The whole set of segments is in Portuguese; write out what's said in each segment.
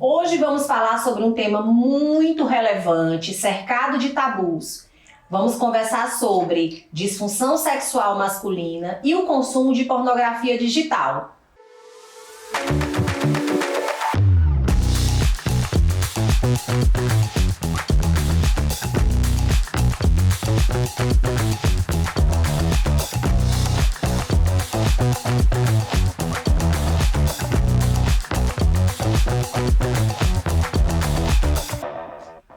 Hoje vamos falar sobre um tema muito relevante, cercado de tabus. Vamos conversar sobre disfunção sexual masculina e o consumo de pornografia digital.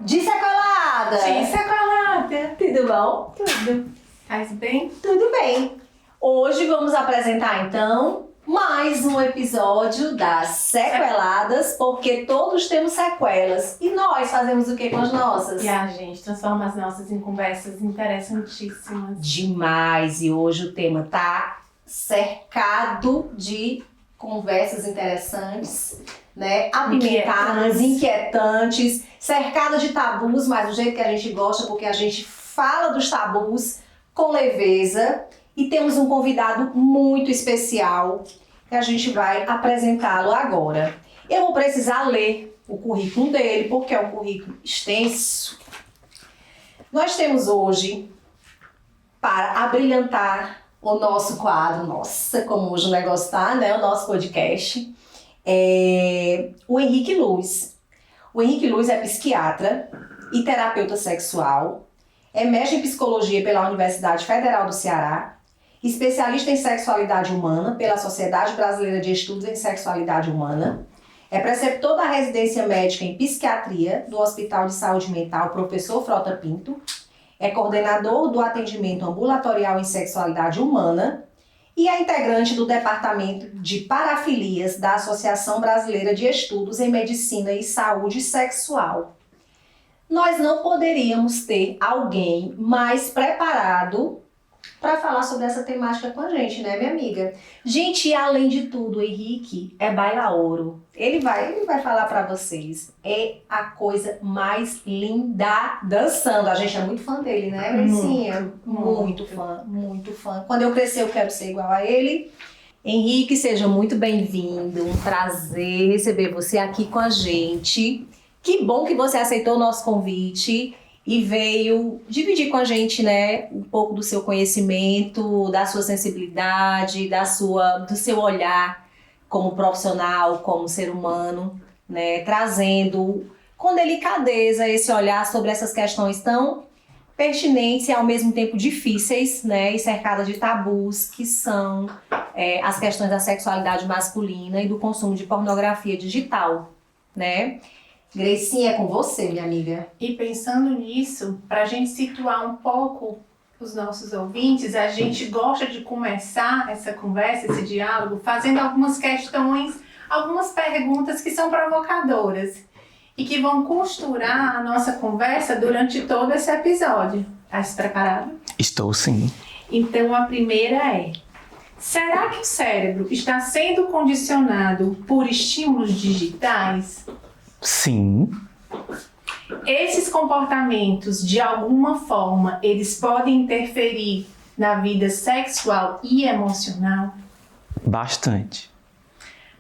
Desecolada! Desecolada! Tudo bom? Tudo. Faz bem? Tudo bem. Hoje vamos apresentar então mais um episódio das Sequeladas, porque todos temos sequelas. E nós fazemos o que com as nossas? E a gente transforma as nossas em conversas interessantíssimas. Demais! E hoje o tema tá cercado de conversas interessantes, né? Apimentadas, inquietantes, cercado de tabus, mas do jeito que a gente gosta, porque a gente fala dos tabus com leveza. E temos um convidado muito especial que a gente vai apresentá-lo agora. Eu vou precisar ler o currículo dele, porque é um currículo extenso. Nós temos hoje, para abrilhantar o nosso quadro, nossa, como hoje o negócio tá, né? O nosso podcast, o Henrique Luz. O Henrique Luz é psiquiatra e terapeuta sexual, é mestre em psicologia pela Universidade Federal do Ceará, especialista em sexualidade humana pela Sociedade Brasileira de Estudos em Sexualidade Humana, é preceptor da residência médica em psiquiatria do Hospital de Saúde Mental Professor Frota Pinto, é coordenador do atendimento ambulatorial em sexualidade humana e é integrante do Departamento de Parafilias da Associação Brasileira de Estudos em Medicina e Saúde Sexual. Nós não poderíamos ter alguém mais preparado para falar sobre essa temática com a gente, né, minha amiga? Gente, e além de tudo, o Henrique é bailaoro. Ele vai falar para vocês. É a coisa mais linda dançando. A gente é muito fã dele, né, Gracinha? Muito fã, muito fã. Quando eu crescer, eu quero ser igual a ele. Henrique, seja muito bem-vindo. Um prazer receber você aqui com a gente. Que bom que você aceitou o nosso convite e veio dividir com a gente, né, um pouco do seu conhecimento, da sua sensibilidade, do seu olhar como profissional, como ser humano, né, trazendo com delicadeza esse olhar sobre essas questões tão pertinentes e ao mesmo tempo difíceis, né, e cercadas de tabus, que são as questões da sexualidade masculina e do consumo de pornografia digital, né? Gracinha, é com você, minha amiga. E pensando nisso, para a gente situar um pouco os nossos ouvintes, a gente gosta de começar essa conversa, esse diálogo, fazendo algumas questões, algumas perguntas que são provocadoras e que vão costurar a nossa conversa durante todo esse episódio. Está preparado? Estou sim. Então a primeira é: será que o cérebro está sendo condicionado por estímulos digitais? Sim. Esses comportamentos, de alguma forma, eles podem interferir na vida sexual e emocional? Bastante.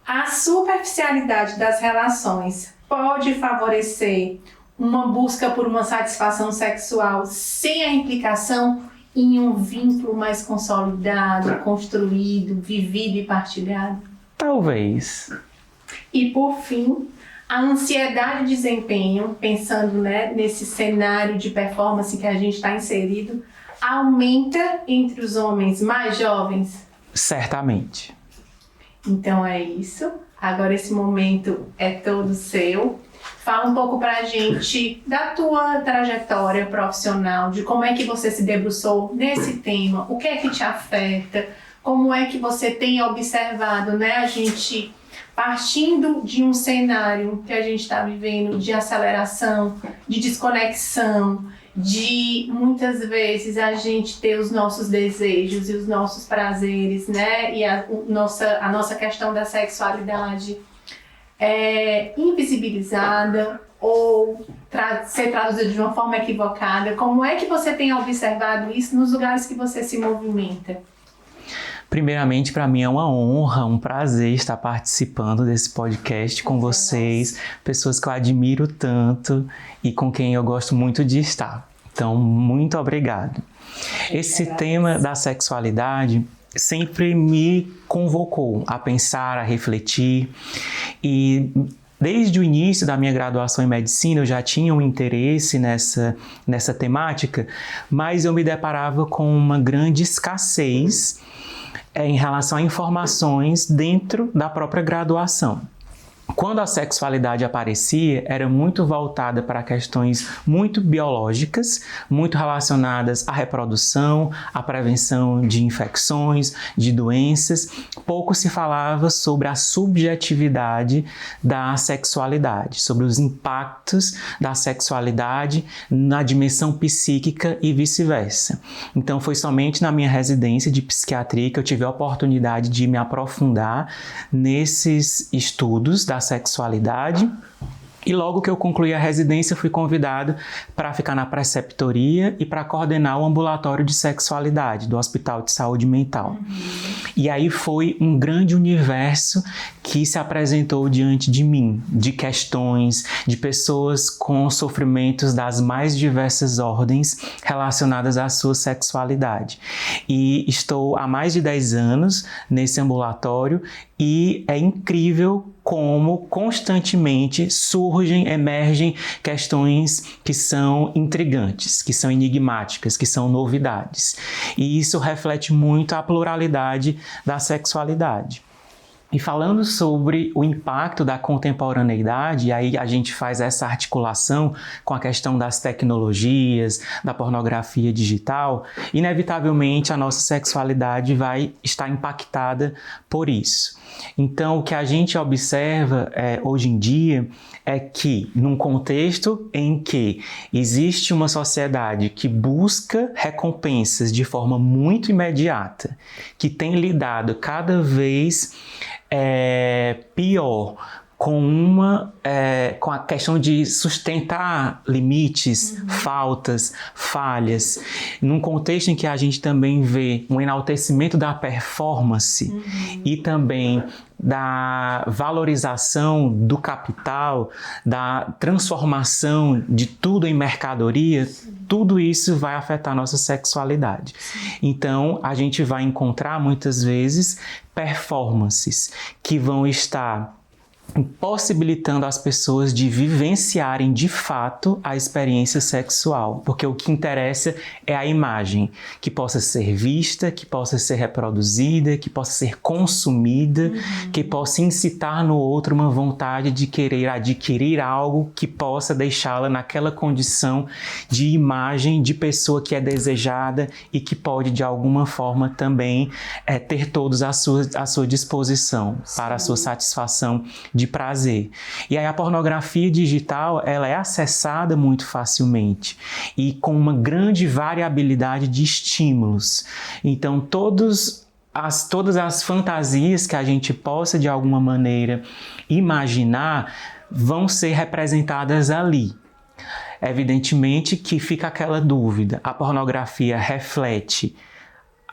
A superficialidade das relações pode favorecer uma busca por uma satisfação sexual sem a implicação em um vínculo mais consolidado, construído, vivido e partilhado? Talvez. E por fim, a ansiedade de desempenho, pensando, né, nesse cenário de performance que a gente está inserido, aumenta entre os homens mais jovens? Certamente. Então é isso. Agora esse momento é todo seu. Fala um pouco pra gente da tua trajetória profissional, de como é que você se debruçou nesse tema, o que é que te afeta, como é que você tem observado, né, a gente partindo de um cenário que a gente está vivendo de aceleração, de desconexão, de muitas vezes a gente ter os nossos desejos e os nossos prazeres, né? E a nossa questão da sexualidade invisibilizada ou ser traduzida de uma forma equivocada. Como é que você tem observado isso nos lugares que você se movimenta? Primeiramente, para mim é uma honra, um prazer estar participando desse podcast com vocês, pessoas que eu admiro tanto e com quem eu gosto muito de estar. Então, muito obrigado. Esse tema da sexualidade sempre me convocou a pensar, a refletir, e desde o início da minha graduação em medicina eu já tinha um interesse nessa temática, mas eu me deparava com uma grande escassez em relação a informações dentro da própria graduação. Quando a sexualidade aparecia, era muito voltada para questões muito biológicas, muito relacionadas à reprodução, à prevenção de infecções, de doenças. Pouco se falava sobre a subjetividade da sexualidade, sobre os impactos da sexualidade na dimensão psíquica e vice-versa. Então, foi somente na minha residência de psiquiatria que eu tive a oportunidade de me aprofundar nesses estudos da sexualidade. E logo que eu concluí a residência, fui convidado para ficar na preceptoria e para coordenar o ambulatório de sexualidade do Hospital de Saúde Mental. E aí foi um grande universo que se apresentou diante de mim, de questões, de pessoas com sofrimentos das mais diversas ordens relacionadas à sua sexualidade. E estou há mais de 10 anos nesse ambulatório e é incrível como constantemente emergem questões que são intrigantes, que são enigmáticas, que são novidades. E isso reflete muito a pluralidade da sexualidade. E falando sobre o impacto da contemporaneidade, e aí a gente faz essa articulação com a questão das tecnologias, da pornografia digital, inevitavelmente a nossa sexualidade vai estar impactada por isso. Então, o que a gente observa hoje em dia é que, num contexto em que existe uma sociedade que busca recompensas de forma muito imediata, que tem lidado cada vez pior com a questão de sustentar limites, faltas, falhas, num contexto em que a gente também vê um enaltecimento da performance e também da valorização do capital, da transformação de tudo em mercadoria, tudo isso vai afetar a nossa sexualidade. Então, a gente vai encontrar muitas vezes performances que vão estar possibilitando as pessoas de vivenciarem de fato a experiência sexual, porque o que interessa é a imagem, que possa ser vista, que possa ser reproduzida, que possa ser consumida, que possa incitar no outro uma vontade de querer adquirir algo que possa deixá-la naquela condição de imagem de pessoa que é desejada e que pode de alguma forma também ter todos à sua disposição para a sua satisfação de prazer. E aí a pornografia digital, ela é acessada muito facilmente e com uma grande variabilidade de estímulos. Então, todas as fantasias que a gente possa de alguma maneira imaginar vão ser representadas ali. Evidentemente que fica aquela dúvida, a pornografia reflete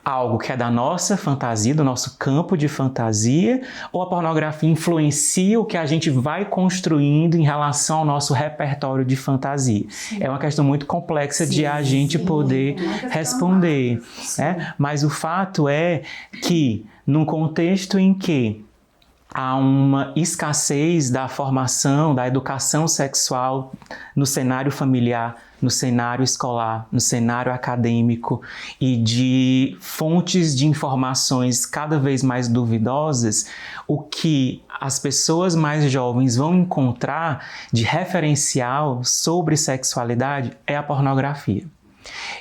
algo que é da nossa fantasia, do nosso campo de fantasia, ou a pornografia influencia o que a gente vai construindo em relação ao nosso repertório de fantasia? Sim. É uma questão muito complexa de a gente poder responder, né? Mas o fato é que, num contexto em que há uma escassez da formação, da educação sexual no cenário familiar, no cenário escolar, no cenário acadêmico e de fontes de informações cada vez mais duvidosas, o que as pessoas mais jovens vão encontrar de referencial sobre sexualidade é a pornografia.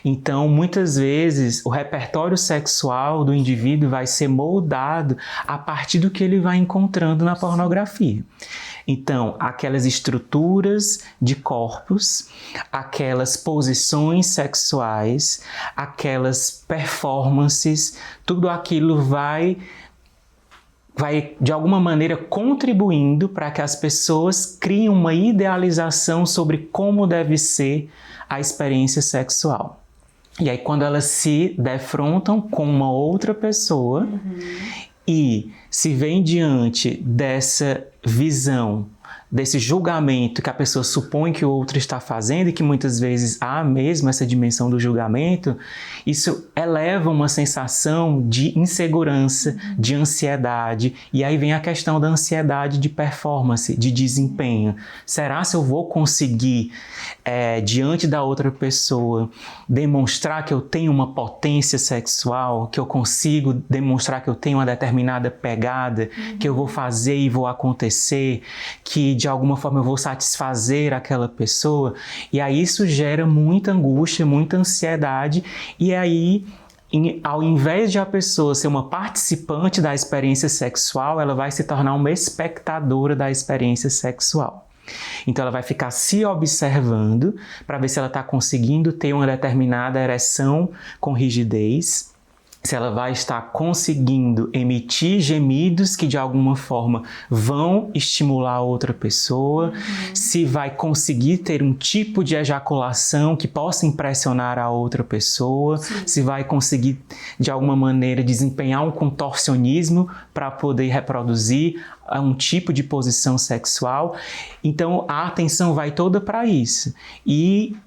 Então, muitas vezes, o repertório sexual do indivíduo vai ser moldado a partir do que ele vai encontrando na pornografia. Então, aquelas estruturas de corpos, aquelas posições sexuais, aquelas performances, tudo aquilo vai de alguma maneira contribuindo para que as pessoas criem uma idealização sobre como deve ser a experiência sexual. E aí quando elas se defrontam com uma outra pessoa e se veem diante dessa visão, desse julgamento que a pessoa supõe que o outro está fazendo e que muitas vezes há mesmo essa dimensão do julgamento, isso eleva uma sensação de insegurança, de ansiedade, e aí vem a questão da ansiedade de performance, de desempenho. Será se eu vou conseguir, diante da outra pessoa, demonstrar que eu tenho uma potência sexual, que eu consigo demonstrar que eu tenho uma determinada pegada, que eu vou fazer e vou acontecer, que de alguma forma eu vou satisfazer aquela pessoa? E aí isso gera muita angústia, muita ansiedade, e aí ao invés de a pessoa ser uma participante da experiência sexual, ela vai se tornar uma espectadora da experiência sexual. Então ela vai ficar se observando para ver se ela está conseguindo ter uma determinada ereção com rigidez, se ela vai estar conseguindo emitir gemidos que de alguma forma vão estimular a outra pessoa, se vai conseguir ter um tipo de ejaculação que possa impressionar a outra pessoa, se vai conseguir de alguma maneira desempenhar um contorcionismo para poder reproduzir um tipo de posição sexual. Então a atenção vai toda para isso. E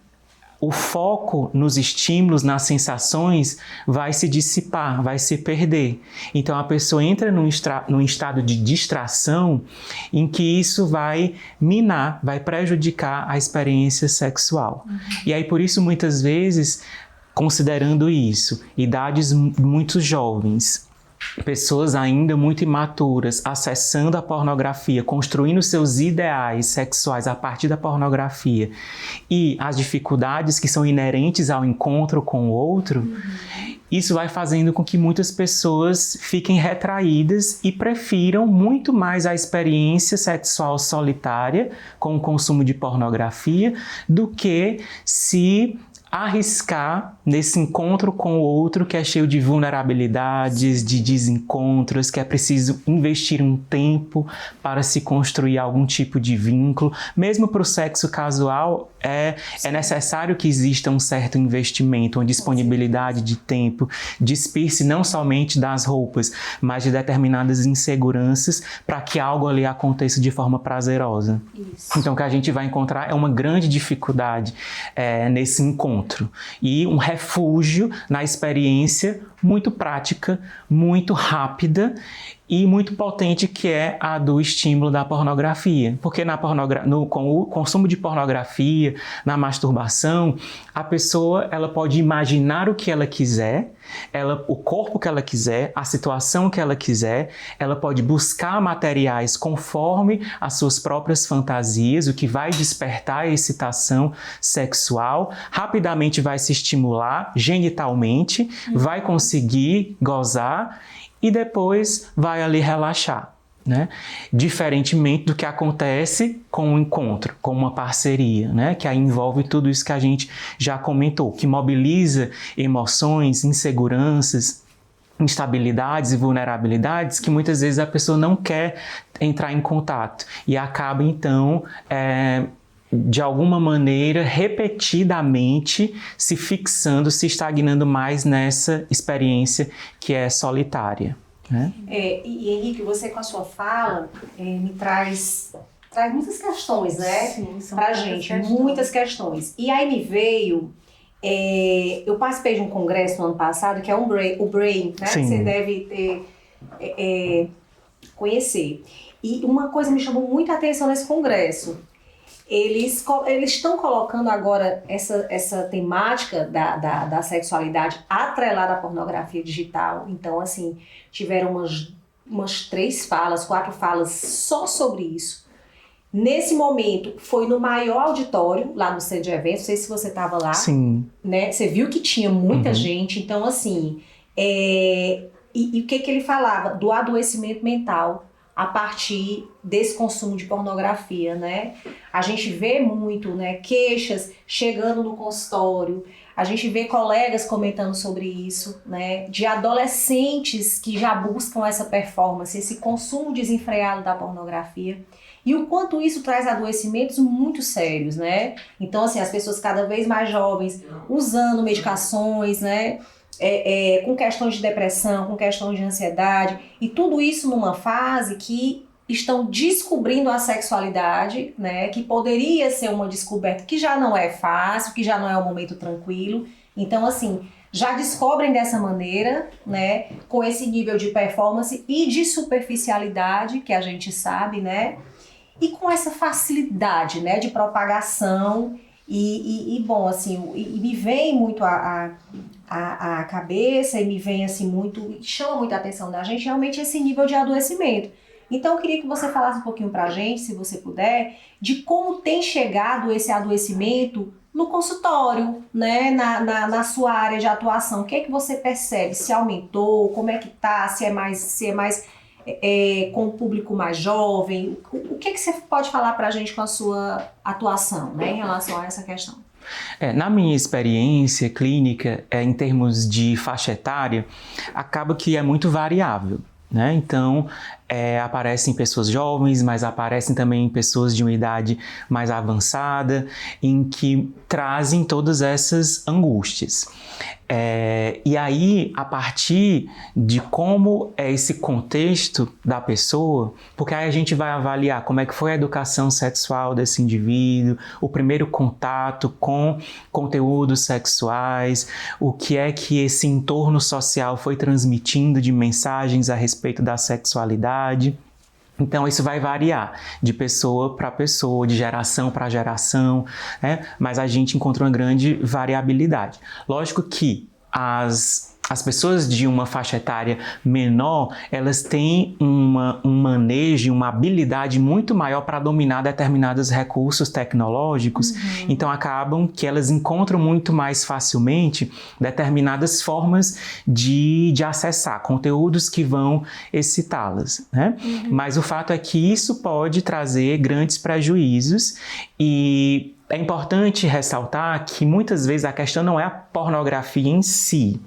o foco nos estímulos, nas sensações, vai se dissipar, vai se perder. Então a pessoa entra num estado de distração em que isso vai minar, vai prejudicar a experiência sexual. E aí por isso muitas vezes, considerando isso, idades muito jovens, pessoas ainda muito imaturas, acessando a pornografia, construindo seus ideais sexuais a partir da pornografia e as dificuldades que são inerentes ao encontro com o outro, isso vai fazendo com que muitas pessoas fiquem retraídas e prefiram muito mais a experiência sexual solitária com o consumo de pornografia do que se arriscar nesse encontro com o outro que é cheio de vulnerabilidades, de desencontros, que é preciso investir um tempo para se construir algum tipo de vínculo. Mesmo para o sexo casual, é necessário que exista um certo investimento, uma disponibilidade de tempo, despir-se não somente das roupas, mas de determinadas inseguranças para que algo ali aconteça de forma prazerosa. Isso. Então, o que a gente vai encontrar é uma grande dificuldade nesse encontro e um refúgio na experiência muito prática, muito rápida e muito potente, que é a do estímulo da pornografia. Porque com o consumo de pornografia, na masturbação, a pessoa ela pode imaginar o que ela quiser, o corpo que ela quiser, a situação que ela quiser, ela pode buscar materiais conforme as suas próprias fantasias, o que vai despertar a excitação sexual, rapidamente vai se estimular genitalmente, vai conseguir gozar e depois vai ali relaxar, né? Diferentemente do que acontece com um encontro, com uma parceria, né? Que aí envolve tudo isso que a gente já comentou, que mobiliza emoções, inseguranças, instabilidades e vulnerabilidades que muitas vezes a pessoa não quer entrar em contato e acaba então de alguma maneira, repetidamente, se fixando, se estagnando mais nessa experiência que é solitária, né? E Henrique, você com a sua fala me traz muitas questões, né? Sim, são pra gente, muitas questões. E aí me veio, eu participei de um congresso no ano passado, que é o Brain, né? Sim. Que você deve conhecer. E uma coisa me chamou muita atenção nesse congresso. Eles estão colocando agora essa temática da sexualidade atrelada à pornografia digital. Então, assim, tiveram umas 4 falas só sobre isso. Nesse momento, foi no maior auditório, lá no centro de eventos. Não sei se você estava lá. Sim. Né? Você viu que tinha muita gente. Então, assim, e o que ele falava? Do adoecimento mental a partir desse consumo de pornografia, né? A gente vê muito, né, queixas chegando no consultório, a gente vê colegas comentando sobre isso, né, de adolescentes que já buscam essa performance, esse consumo desenfreado da pornografia. e o quanto isso traz adoecimentos muito sérios, né? Então, assim, as pessoas cada vez mais jovens usando medicações, né? Com questões de depressão, com questões de ansiedade, e tudo isso numa fase que estão descobrindo a sexualidade, né? Que poderia ser uma descoberta que já não é fácil, que já não é um momento tranquilo. Então, assim, já descobrem dessa maneira, né? Com esse nível de performance e de superficialidade, que a gente sabe, né? E com essa facilidade, né? De propagação e bom, assim, me vem muito a cabeça e me vem, assim, muito, chama muito a atenção da gente, realmente esse nível de adoecimento. Então, eu queria que você falasse um pouquinho pra gente, se você puder, de como tem chegado esse adoecimento no consultório, né, na sua área de atuação. O que é que você percebe? Se aumentou? Como é que tá? Se é mais com o público mais jovem? O que é que você pode falar pra gente com a sua atuação, né, em relação a essa questão? Na minha experiência clínica, em termos de faixa etária, acaba que é muito variável, né? Então, aparecem pessoas jovens, mas aparecem também pessoas de uma idade mais avançada, em que trazem todas essas angústias. E aí, a partir de como é esse contexto da pessoa, porque aí a gente vai avaliar como é que foi a educação sexual desse indivíduo, o primeiro contato com conteúdos sexuais, o que é que esse entorno social foi transmitindo de mensagens a respeito da sexualidade. Então, isso vai variar de pessoa para pessoa, de geração para geração, né? Mas a gente encontra uma grande variabilidade. Lógico que as pessoas de uma faixa etária menor, elas têm um manejo, uma habilidade muito maior para dominar determinados recursos tecnológicos, então acabam que elas encontram muito mais facilmente determinadas formas de acessar conteúdos que vão excitá-las, né? Mas o fato é que isso pode trazer grandes prejuízos e é importante ressaltar que muitas vezes a questão não é a pornografia em si.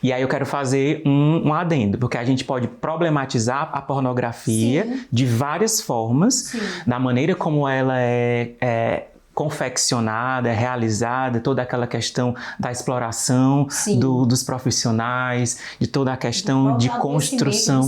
E aí eu quero fazer um adendo, porque a gente pode problematizar a pornografia Sim. de várias formas, Sim. da maneira como ela é confeccionada, realizada, toda aquela questão da exploração dos profissionais, de toda a questão de construção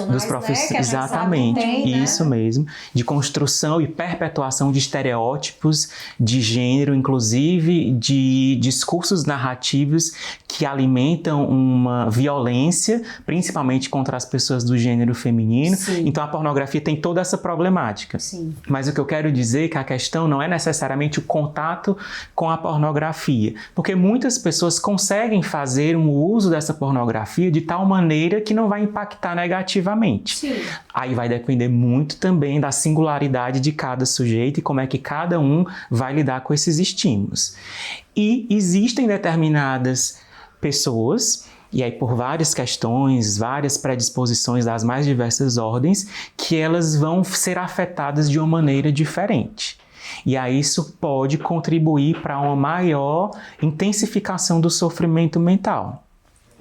dos profissionais, né? Exatamente, tem, isso mesmo, de construção e perpetuação de estereótipos de gênero, inclusive de discursos narrativos que alimentam uma violência, principalmente contra as pessoas do gênero feminino. Sim. Então a pornografia tem toda essa problemática. Sim. Mas o que eu quero dizer é que a questão não é necessariamente o contato com a pornografia, porque muitas pessoas conseguem fazer um uso dessa pornografia de tal maneira que não vai impactar negativamente. Sim. Aí vai depender muito também da singularidade de cada sujeito e como é que cada um vai lidar com esses estímulos. E existem determinadas pessoas, e aí por várias questões, várias predisposições das mais diversas ordens, que elas vão ser afetadas de uma maneira diferente. E aí isso pode contribuir para uma maior intensificação do sofrimento mental.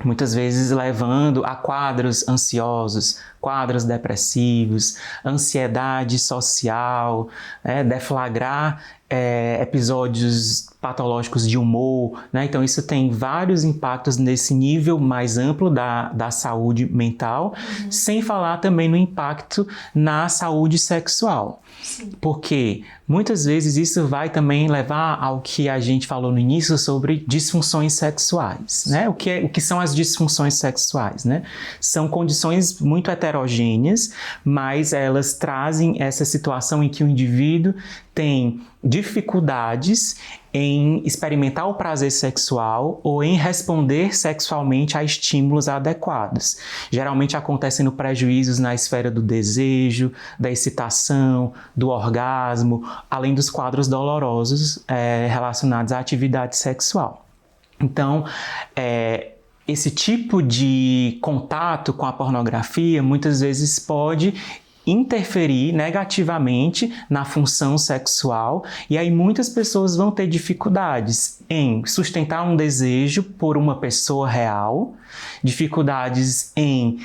Muitas vezes levando a quadros ansiosos, quadros depressivos, ansiedade social, deflagrar episódios patológicos de humor, né? Então isso tem vários impactos nesse nível mais amplo da saúde mental, sem falar também no impacto na saúde sexual. Sim. Porque muitas vezes isso vai também levar ao que a gente falou no início sobre disfunções sexuais, né? O que são as disfunções sexuais, né? São condições muito heterogêneas, mas elas trazem essa situação em que o indivíduo tem dificuldades em experimentar o prazer sexual ou em responder sexualmente a estímulos adequados. Geralmente acontecendo prejuízos na esfera do desejo, da excitação, do orgasmo, além dos quadros dolorosos relacionados à atividade sexual. Então, esse tipo de contato com a pornografia muitas vezes pode interferir negativamente na função sexual e aí muitas pessoas vão ter dificuldades em sustentar um desejo por uma pessoa real, dificuldades em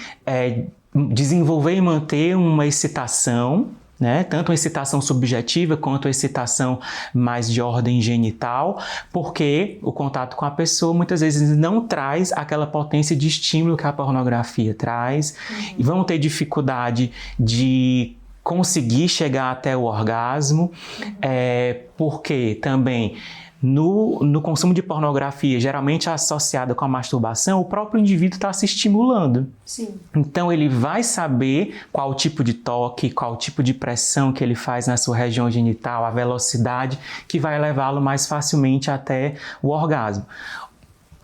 desenvolver e manter uma excitação, né? Tanto a excitação subjetiva quanto a excitação mais de ordem genital, porque o contato com a pessoa muitas vezes não traz aquela potência de estímulo que a pornografia traz, e vão ter dificuldade de conseguir chegar até o orgasmo, porque também no consumo de pornografia, geralmente associada com a masturbação, o próprio indivíduo está se estimulando. Sim. Então ele vai saber qual tipo de toque, qual tipo de pressão que ele faz na sua região genital, a velocidade que vai levá-lo mais facilmente até o orgasmo.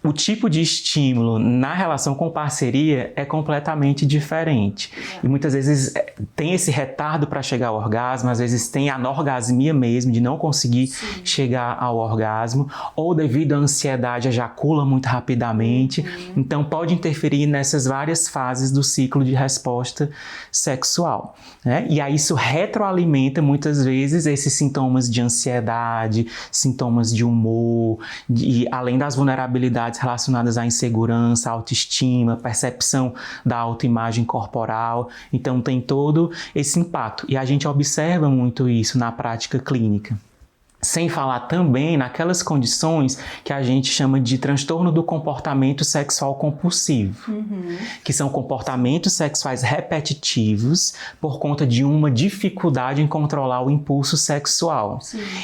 O tipo de estímulo na relação com parceria é completamente diferente. E muitas vezes tem esse retardo para chegar ao orgasmo, às vezes tem a anorgasmia mesmo, de não conseguir chegar ao orgasmo, ou devido à ansiedade ejacula muito rapidamente. Então pode interferir nessas várias fases do ciclo de resposta sexual, né? E aí isso retroalimenta muitas vezes esses sintomas de ansiedade, sintomas de humor, e além das vulnerabilidades relacionadas à insegurança, autoestima, percepção da autoimagem corporal. Então tem todo esse impacto. E a gente observa muito isso na prática clínica. Sem falar também naquelas condições que a gente chama de transtorno do comportamento sexual compulsivo, que são comportamentos sexuais repetitivos por conta de uma dificuldade em controlar o impulso sexual.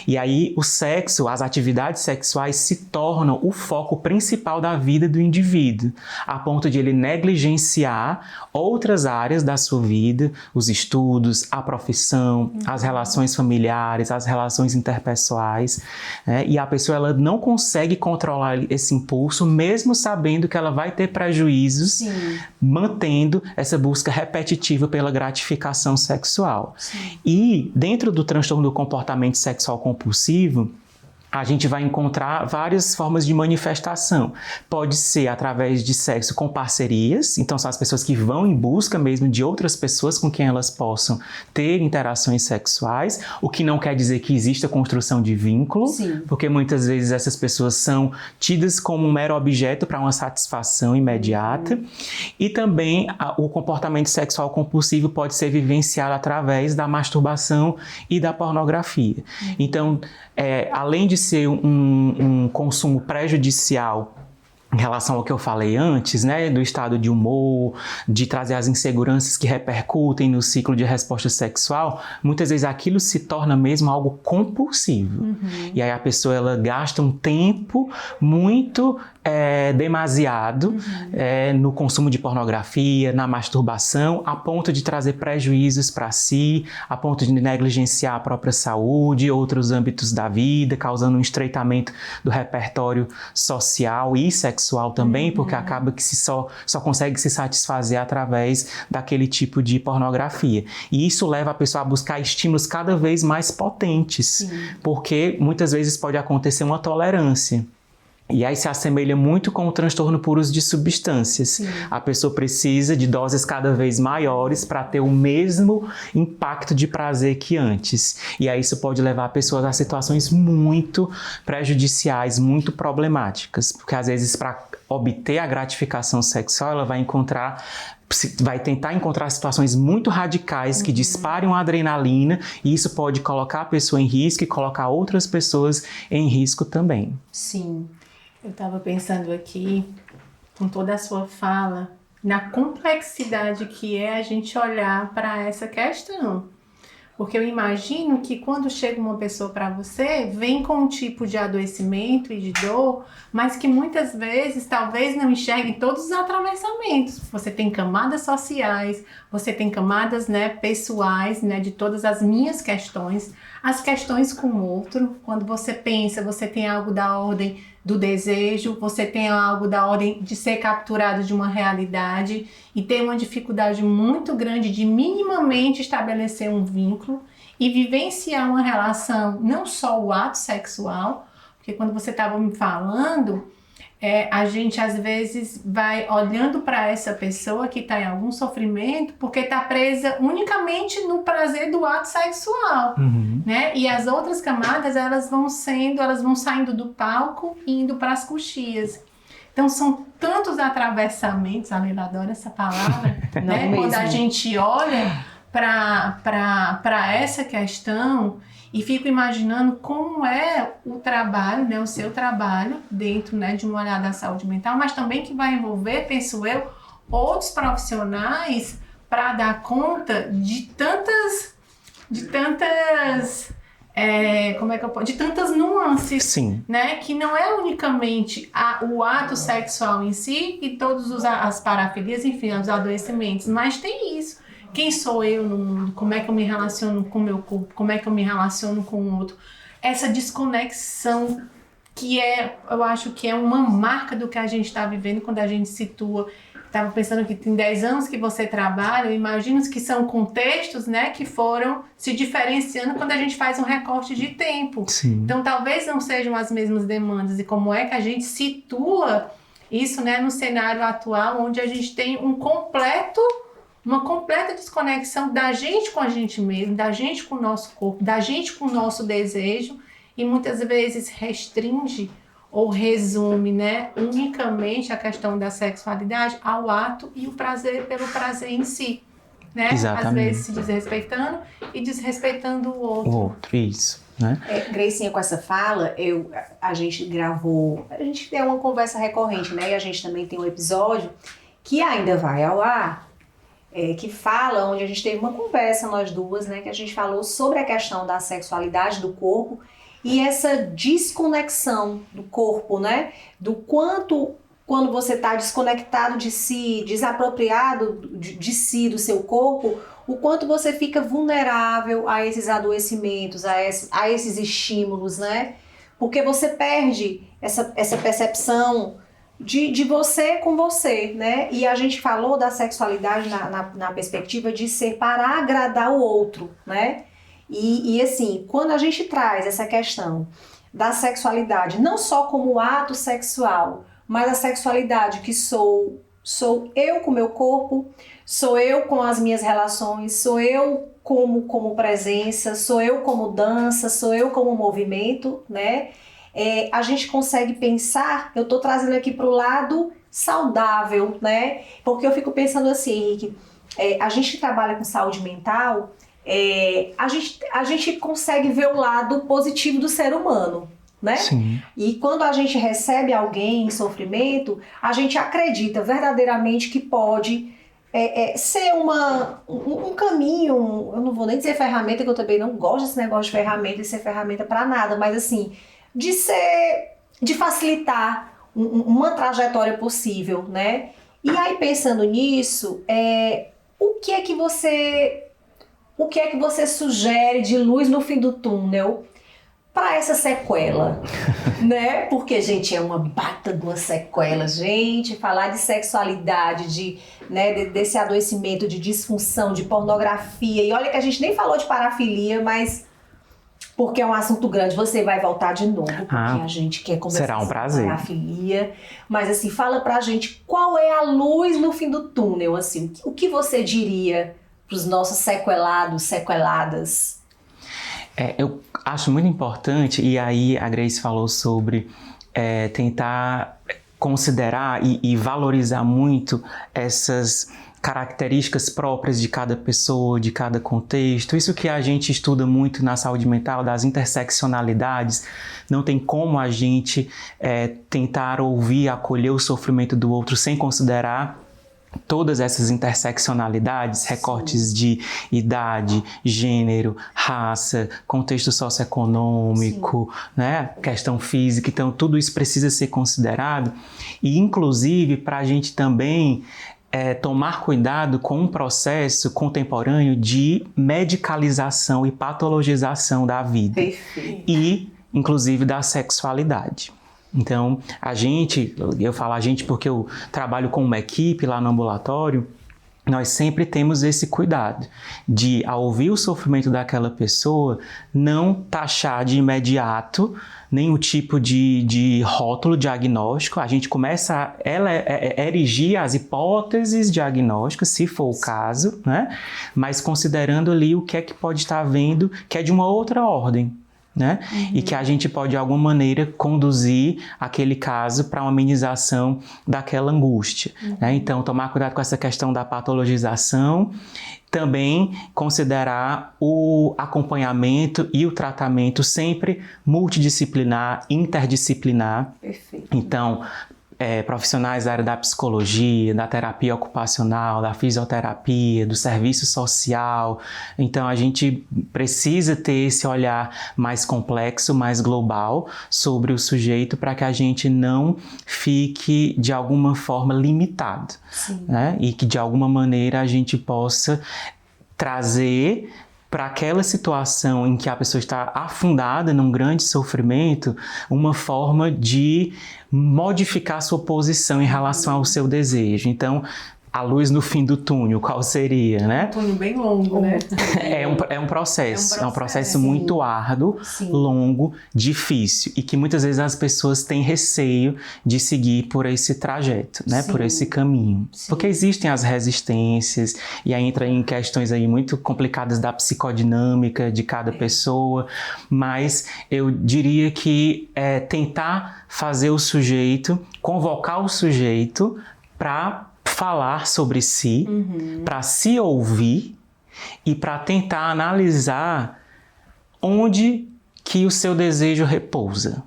E aí o sexo, as atividades sexuais se tornam o foco principal da vida do indivíduo, a ponto de ele negligenciar outras áreas da sua vida, os estudos, a profissão, as relações familiares, as relações interpessoais, né? E a pessoa ela não consegue controlar esse impulso, mesmo sabendo que ela vai ter prejuízos, mantendo essa busca repetitiva pela gratificação sexual. E dentro do transtorno do comportamento sexual compulsivo, a gente vai encontrar várias formas de manifestação. Pode ser através de sexo com parcerias, então são as pessoas que vão em busca mesmo de outras pessoas com quem elas possam ter interações sexuais, o que não quer dizer que exista construção de vínculo, porque muitas vezes essas pessoas são tidas como um mero objeto para uma satisfação imediata. E também o comportamento sexual compulsivo pode ser vivenciado através da masturbação e da pornografia. Então, além de ser um consumo prejudicial em relação ao que eu falei antes, né, do estado de humor, de trazer as inseguranças que repercutem no ciclo de resposta sexual, muitas vezes aquilo se torna mesmo algo compulsivo. E aí a pessoa ela gasta um tempo muito demasiado no consumo de pornografia, na masturbação, a ponto de trazer prejuízos para si, a ponto de negligenciar a própria saúde, outros âmbitos da vida, causando um estreitamento do repertório social e sexual também, porque acaba que só consegue se satisfazer através daquele tipo de pornografia. E isso leva a pessoa a buscar estímulos cada vez mais potentes, porque muitas vezes pode acontecer uma tolerância. E aí se assemelha muito com o transtorno por uso de substâncias. A pessoa precisa de doses cada vez maiores para ter o mesmo impacto de prazer que antes. E aí isso pode levar a pessoas a situações muito prejudiciais, muito problemáticas. Porque às vezes para obter a gratificação sexual, ela vai tentar encontrar situações muito radicais que disparem a adrenalina, e isso pode colocar a pessoa em risco e colocar outras pessoas em risco também. Eu estava pensando aqui, com toda a sua fala, na complexidade que é a gente olhar para essa questão. Porque eu imagino que quando chega uma pessoa para você, vem com um tipo de adoecimento e de dor, mas que muitas vezes talvez não enxergue todos os atravessamentos. Você tem camadas sociais, você tem camadas, né, pessoais, né, de todas as minhas questões, as questões com o outro. Quando você pensa, você tem algo da ordem do desejo, você tem algo da ordem de ser capturado de uma realidade e tem uma dificuldade muito grande de minimamente estabelecer um vínculo e vivenciar uma relação, não só o ato sexual, porque quando você estava me falando, a gente às vezes vai olhando para essa pessoa que está em algum sofrimento porque está presa unicamente no prazer do ato sexual, né? E as outras camadas elas vão saindo do palco e indo para as coxias. Então são tantos atravessamentos, a Leila adora essa palavra, né? Quando a gente olha para essa questão e fico imaginando como é o trabalho, né, o seu trabalho dentro, né, de um olhar da saúde mental, mas também que vai envolver, penso eu, outros profissionais para dar conta de tantas de tantas nuances, Sim. né? Que não é unicamente o ato sexual em si e todas as parafilias, enfim, os adoecimentos, mas tem isso. Quem sou eu no mundo? Como é que eu me relaciono com o meu corpo? Como é que eu me relaciono com o outro? Essa desconexão que eu acho que é uma marca do que a gente está vivendo quando a gente situa. Estava pensando que tem 10 anos que você trabalha, eu imagino que são contextos, né, que foram se diferenciando quando a gente faz um recorte de tempo. Sim. Então, talvez não sejam as mesmas demandas. E como é que a gente situa isso, né, no cenário atual, onde a gente tem uma completa desconexão da gente com a gente mesmo, da gente com o nosso corpo, da gente com o nosso desejo, e muitas vezes restringe ou resume, né, unicamente a questão da sexualidade ao ato e o prazer pelo prazer em si, né? Exatamente. Às vezes se desrespeitando e desrespeitando o outro. O outro, isso, né? Gracinha, com essa fala, a gente deu uma conversa recorrente, né? E a gente também tem um episódio que ainda vai ao ar, que fala, onde a gente teve uma conversa, nós duas, né? Que a gente falou sobre a questão da sexualidade do corpo e essa desconexão do corpo, né? Do quanto, quando você está desconectado de si, desapropriado de si, do seu corpo, o quanto você fica vulnerável a esses adoecimentos, a esses estímulos, né? Porque você perde essa percepção de você com você, né? E a gente falou da sexualidade na perspectiva de ser para agradar o outro, né? E assim, quando a gente traz essa questão da sexualidade, não só como ato sexual, mas a sexualidade que sou eu com o meu corpo, sou eu com as minhas relações, sou eu como presença, sou eu como dança, sou eu como movimento, né? A gente consegue pensar, eu tô trazendo aqui pro lado saudável, né? Porque eu fico pensando assim, Henrique, a gente trabalha com saúde mental, a gente consegue ver o lado positivo do ser humano, né? Sim. E quando a gente recebe alguém em sofrimento, a gente acredita verdadeiramente que pode ser um caminho, eu não vou nem dizer ferramenta, que eu também não gosto desse negócio de ferramenta e ser ferramenta para nada, mas assim, de facilitar uma trajetória possível, né? E aí, pensando nisso, o que é que você sugere de luz no fim do túnel para essa sequela, né? Porque, gente, é uma baita de uma sequela, gente. Falar de sexualidade, desse adoecimento, de disfunção, de pornografia. E olha que a gente nem falou de parafilia, mas porque é um assunto grande, você vai voltar de novo, porque a gente quer conversar será um prazer. sobre parafilia. Mas assim, fala pra gente qual é a luz no fim do túnel, assim. O que você diria para os nossos sequelados, sequeladas? Eu acho muito importante, e aí a Grace falou sobre tentar considerar e valorizar muito essas características próprias de cada pessoa, de cada contexto. Isso que a gente estuda muito na saúde mental, das interseccionalidades. Não tem como a gente tentar ouvir, acolher o sofrimento do outro sem considerar todas essas interseccionalidades, recortes de idade, gênero, raça, contexto socioeconômico, né? Questão física. Então, tudo isso precisa ser considerado e, inclusive, para a gente também tomar cuidado com um processo contemporâneo de medicalização e patologização da vida. Perfeito. E, inclusive, da sexualidade. Então, eu falo a gente porque eu trabalho com uma equipe lá no ambulatório, nós sempre temos esse cuidado de, ao ouvir o sofrimento daquela pessoa, não taxar de imediato nenhum tipo de rótulo diagnóstico. A gente começa a erigir as hipóteses diagnósticas, se for o caso, né? Mas considerando ali o que é que pode estar havendo, que é de uma outra ordem. né? E que a gente pode, de alguma maneira, conduzir aquele caso para uma amenização daquela angústia, né? Então, tomar cuidado com essa questão da patologização, também considerar o acompanhamento e o tratamento sempre multidisciplinar, interdisciplinar. Perfeito. Então, profissionais da área da psicologia, da terapia ocupacional, da fisioterapia, do serviço social. Então, a gente precisa ter esse olhar mais complexo, mais global sobre o sujeito para que a gente não fique, de alguma forma, limitado, né? E que, de alguma maneira, a gente possa trazer para aquela situação em que a pessoa está afundada num grande sofrimento, uma forma de modificar sua posição em relação ao seu desejo. Então, a luz no fim do túnel, qual seria, né? Um túnel bem longo, né? É um processo muito árduo, longo, difícil, e que muitas vezes as pessoas têm receio de seguir por esse trajeto, né? Por esse caminho. Porque existem as resistências, e aí entra em questões aí muito complicadas da psicodinâmica de cada pessoa, mas eu diria que é tentar fazer o sujeito, convocar o sujeito para falar sobre si, para se ouvir e para tentar analisar onde que o seu desejo repousa,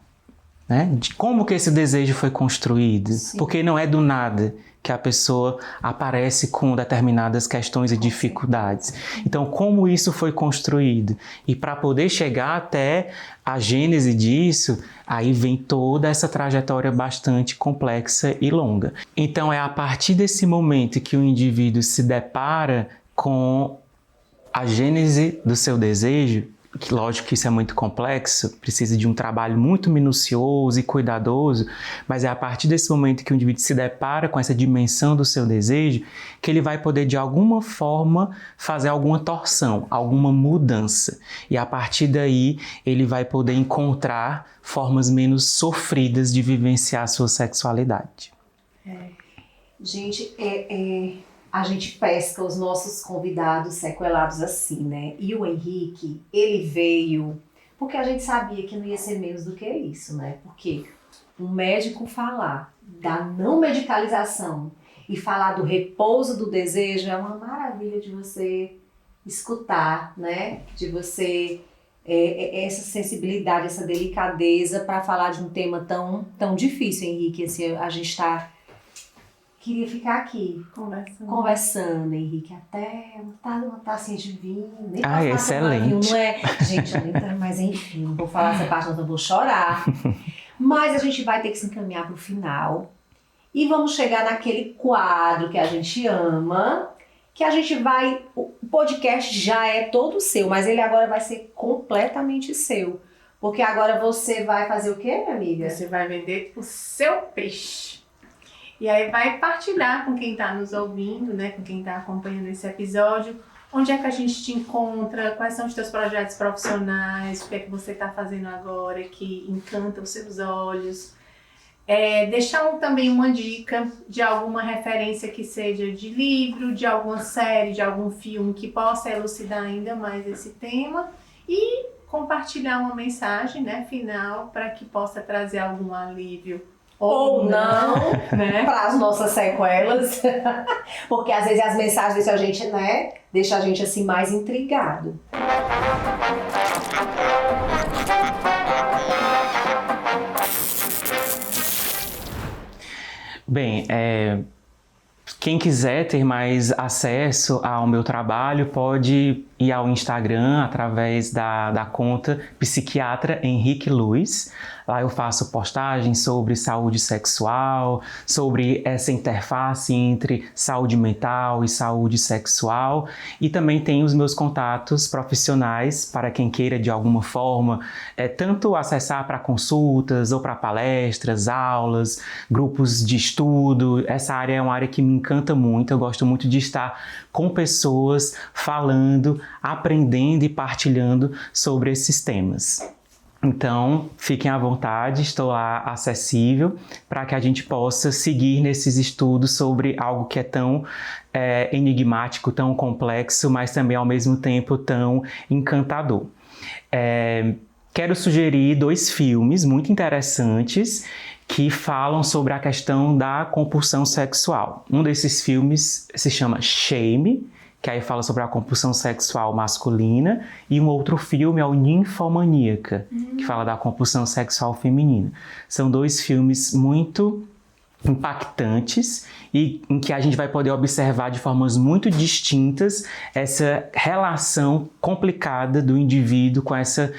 né? De como que esse desejo foi construído, porque não é do nada que a pessoa aparece com determinadas questões e dificuldades. Então, como isso foi construído? E para poder chegar até a gênese disso, aí vem toda essa trajetória bastante complexa e longa. Então, é a partir desse momento que o indivíduo se depara com a gênese do seu desejo, que lógico que isso é muito complexo, precisa de um trabalho muito minucioso e cuidadoso, mas é a partir desse momento que o indivíduo se depara com essa dimensão do seu desejo que ele vai poder de alguma forma fazer alguma torção, alguma mudança. E a partir daí ele vai poder encontrar formas menos sofridas de vivenciar a sua sexualidade. Gente, a gente pesca os nossos convidados sequelados assim, né? E o Henrique, ele veio porque a gente sabia que não ia ser menos do que isso, né? Porque um médico falar da não medicalização e falar do repouso do desejo é uma maravilha de você escutar, né? De você essa sensibilidade, essa delicadeza para falar de um tema tão difícil, Henrique. Assim, a gente queria ficar aqui conversando, Henrique, até uma tacinha de vinho. Nem excelente. Vinho, não é? Gente, mas enfim, não vou falar essa parte, não vou chorar. Mas a gente vai ter que se encaminhar para o final. E vamos chegar naquele quadro que a gente ama, que a gente vai... O podcast já é todo seu, mas ele agora vai ser completamente seu. Porque agora você vai fazer o quê, minha amiga? Você vai vender o seu peixe. E aí vai partilhar com quem está nos ouvindo, né, com quem está acompanhando esse episódio, onde é que a gente te encontra, quais são os teus projetos profissionais, o que é que você está fazendo agora que encanta os seus olhos. Deixar também uma dica de alguma referência que seja de livro, de alguma série, de algum filme que possa elucidar ainda mais esse tema e compartilhar uma mensagem, né, final para que possa trazer algum alívio ou não, né? Para as nossas sequelas, porque às vezes as mensagens deixam a gente, né, deixa a gente assim mais intrigado. Bem, quem quiser ter mais acesso ao meu trabalho pode ir ao Instagram através da conta Psiquiatra Henrique Luiz. Lá eu faço postagens sobre saúde sexual, sobre essa interface entre saúde mental e saúde sexual. E também tem os meus contatos profissionais para quem queira de alguma forma tanto acessar para consultas ou para palestras, aulas, grupos de estudo. Essa área é uma área que me encanta muito. Eu gosto muito de estar com pessoas falando, aprendendo e partilhando sobre esses temas. Então, fiquem à vontade, estou lá acessível para que a gente possa seguir nesses estudos sobre algo que é tão enigmático, tão complexo, mas também ao mesmo tempo tão encantador. quero sugerir 2 filmes muito interessantes que falam sobre a questão da compulsão sexual. Um desses filmes se chama Shame, que aí fala sobre a compulsão sexual masculina, e um outro filme é o Ninfomaníaca, que fala da compulsão sexual feminina. São 2 filmes muito impactantes e em que a gente vai poder observar de formas muito distintas essa relação complicada do indivíduo com essa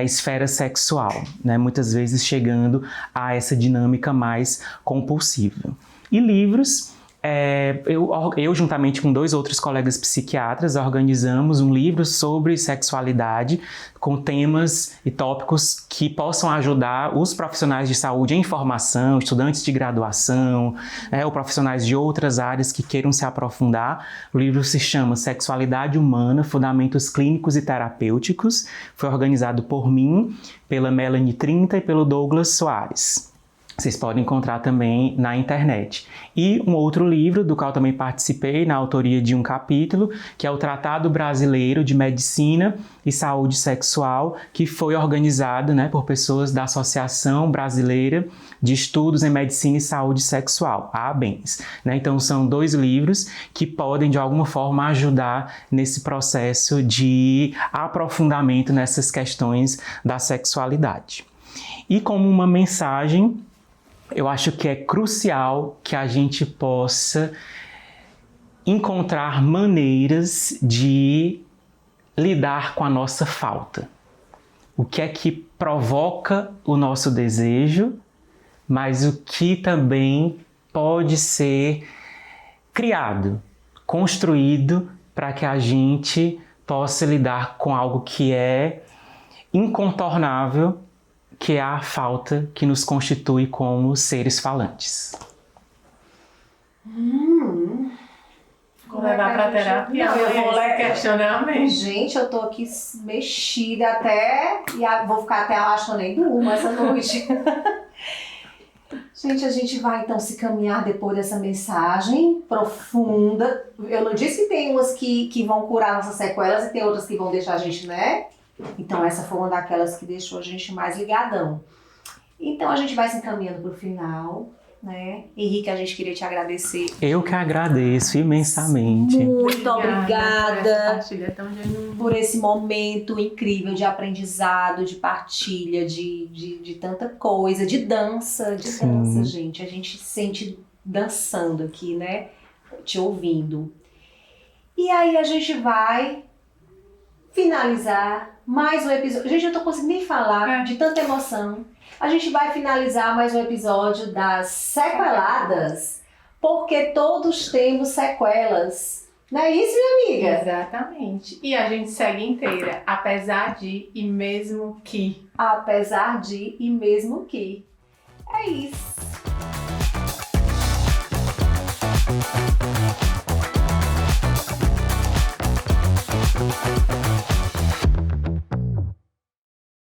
esfera sexual, né? Muitas vezes chegando a essa dinâmica mais compulsiva. E livros, eu juntamente com 2 outros colegas psiquiatras organizamos um livro sobre sexualidade com temas e tópicos que possam ajudar os profissionais de saúde em formação, estudantes de graduação, ou profissionais de outras áreas que queiram se aprofundar. O livro se chama Sexualidade Humana, Fundamentos Clínicos e Terapêuticos. Foi organizado por mim, pela Melanie Trinta e pelo Douglas Soares. Vocês podem encontrar também na internet. E um outro livro, do qual também participei, na autoria de um capítulo, que é o Tratado Brasileiro de Medicina e Saúde Sexual, que foi organizado, né, por pessoas da Associação Brasileira de Estudos em Medicina e Saúde Sexual, a ABENS. Né? Então, são 2 livros que podem, de alguma forma, ajudar nesse processo de aprofundamento nessas questões da sexualidade. E como uma mensagem, eu acho que é crucial que a gente possa encontrar maneiras de lidar com a nossa falta. O que é que provoca o nosso desejo, mas o que também pode ser criado, construído para que a gente possa lidar com algo que é incontornável, que é a falta que nos constitui como seres falantes. Vou levar para terapia. Não, eu vou esse questionamento. Gente, eu tô aqui mexida até e vou ficar até, acho que eu nem durmo essa noite. Gente, a gente vai então se caminhar depois dessa mensagem profunda. Eu não disse que tem umas que vão curar nossas sequelas e tem outras que vão deixar a gente, né? Então essa foi uma daquelas que deixou a gente mais ligadão. Então a gente vai se encaminhando pro final, né? Henrique, a gente queria te agradecer. Eu que agradeço imensamente. Muito obrigada Tão por esse momento incrível de aprendizado, de partilha, de tanta coisa, de dança, gente. A gente se sente dançando aqui, né? Te ouvindo. E aí a gente vai finalizar mais um episódio. Gente, eu não tô conseguindo nem falar de tanta emoção. A gente vai finalizar mais um episódio das sequeladas, porque todos temos sequelas. Não é isso, minha amiga? Exatamente. E a gente segue inteira, apesar de e mesmo que. Apesar de e mesmo que. É isso.